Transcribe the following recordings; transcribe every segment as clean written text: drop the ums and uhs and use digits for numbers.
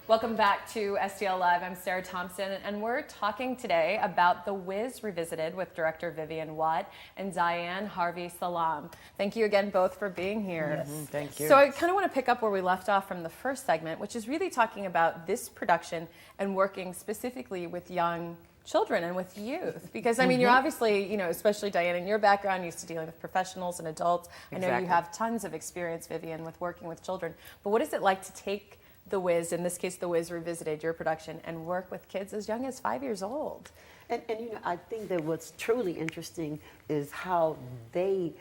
Welcome back to STL Live. I'm Sarah Thompson, and we're talking today about The Wiz Revisited with director Vivian and Dyane, Harvey, Salaam. Thank you again both for being here. Yes. Thank you. So I kind of want to pick up where we left off from the first segment, which is really talking about this production and working specifically with young children and with youth, because I mean, you're obviously, especially Dyane, in your background, used to dealing with professionals and adults. I know you have tons of experience, Vivian, with working with children. But what is it like to take The Wiz, in this case, The Wiz Revisited, your production, and work with kids as young as 5 years old? And I think that what's truly interesting is how they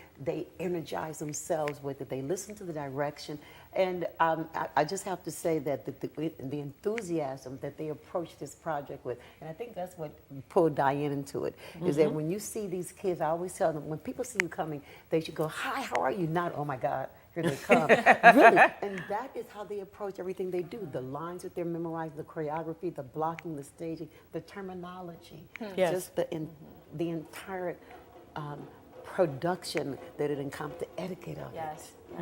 energize themselves with it. They listen to the direction, and I just have to say that the enthusiasm that they approach this project with, and I think that's what pulled Dyane into it, is that when you see these kids, I always tell them, when people see you coming, they should go, "Hi, how are you?" Not, "Oh my God, here they come." Really, and that is how they approach everything they do. The lines that they're memorizing, the choreography, the blocking, the staging, the terminology, just the entire production that it encompasses, the etiquette of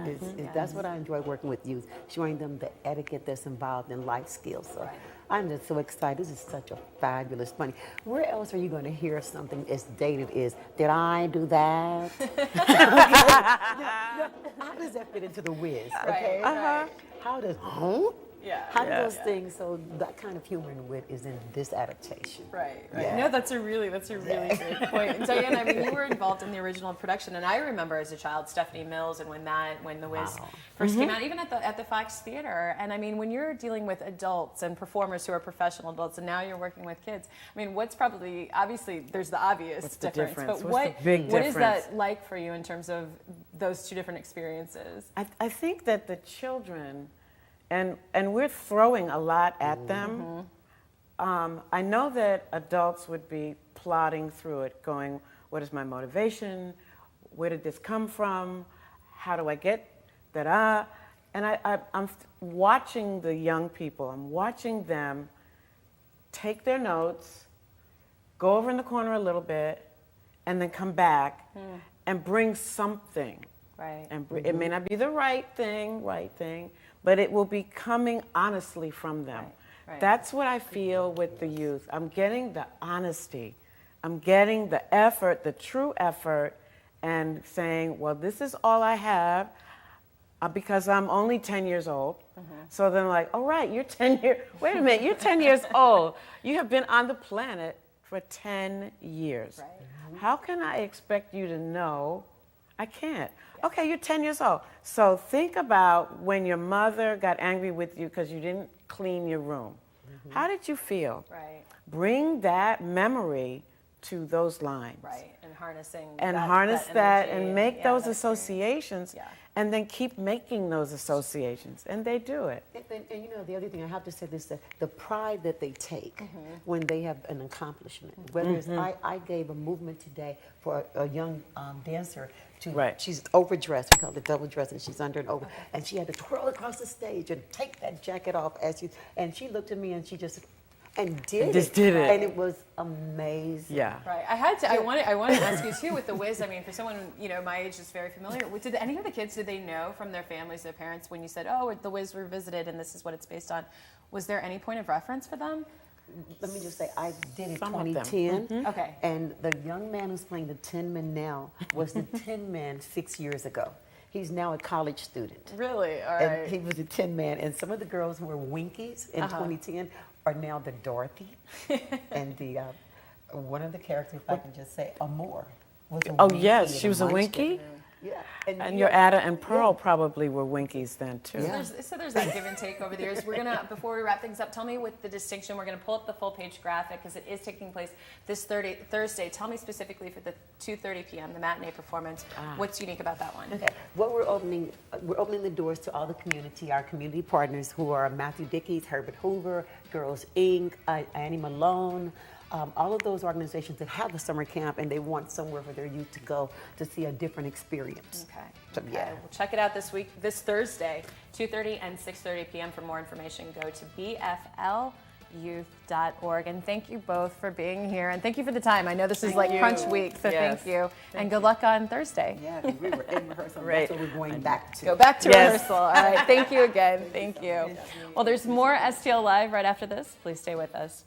it. That's what I enjoy working with youth, showing them the etiquette that's involved in life skills. So I'm just so excited. This is such a fabulous funny. Where else are you going to hear something as dated as, "Did I do that?" How does that fit into The Wiz? Okay. How does how do those things? So that kind of humor and wit is in this adaptation. Right. No, that's a really great point. And Dyane, I mean, you were involved in the original production, and I remember as a child Stephanie Mills, and when The Wiz first came out, even at the Fox Theater. And I mean, when you're dealing with adults and performers who are professional adults, and now you're working with kids, I mean, what's probably, obviously, there's the obvious difference, but what is that like for you in terms of those two different experiences? I think that the children, and we're throwing a lot at them. I know that adults would be plodding through it, going, what is my motivation? Where did this come from? How do I get that? And I'm watching the young people. I'm watching them take their notes, go over in the corner a little bit, and then come back and bring something. Right. And it may not be the right thing, but it will be coming honestly from them. Right. That's what I feel with the youth. I'm getting the honesty. I'm getting the effort, the true effort, and saying, well, this is all I have because I'm only 10 years old. So then like, all right, you're 10 years, wait a minute, you're 10 years old. You have been on the planet for 10 years. Right. How can I expect you to know? I can't. Okay, you're 10 years old. So think about when your mother got angry with you because you didn't clean your room. How did you feel? Right. Bring that memory to those lines. Right, and harnessing and that, harness that energy and make those that associations, and then keep making those associations, and they do it. And the other thing I have to say is that the pride that they take when they have an accomplishment. Whether it's, I gave a movement today for a young dancer. She's overdressessed, we call it double dress, and she's under and over, and she had to twirl across the stage and take that jacket off and she looked at me and she just did it. And it was amazing. Yeah. Right. I want to ask you too with The Wiz. I mean, for someone my age is very familiar. Did any of the kids, did they know from their families, their parents, when you said, "Oh, The Wiz Revisited, and this is what it's based on"? Was there any point of reference for them? Let me just say, I did it 2010. Okay. And the young man who's playing the Tin Man now was the Tin Man 6 years ago. He's now a college student. Really? All right. And he was a Tin Man. And some of the girls who were Winkies in 2010 are now the Dorothy. And the one of the characters, if I can just say, Amore, was a Winky. Yes, she was a Winky? Yeah. And your Ada and Pearl probably were Winkies then too. Yeah. So there's that give and take over the years. We're gonna, before we wrap things up, tell me with the distinction. We're gonna pull up the full page graphic because it is taking place this Thursday. Tell me specifically for the 2:30 p.m. the matinee performance. What's unique about that one? Okay. What we're opening the doors to all the community, our community partners who are Matthew Dickey's, Herbert Hoover, Girls Inc., Annie Malone. All of those organizations that have a summer camp and they want somewhere for their youth to go to see a different experience. Okay. So, yeah. Well, check it out this Thursday, 2:30 and 6:30 p.m. For more information, go to BFL stlyouth.org. And thank you both for being here. And thank you for the time. I know this is like you. crunch week, so Yes. thank you. And good luck on Thursday. Yeah, 'cause we were in rehearsal. Right. That's what we're going back to. Go back to Yes. rehearsal. All right. Thank you again. Thank you. Well, there's more STL Live right after this. Please stay with us.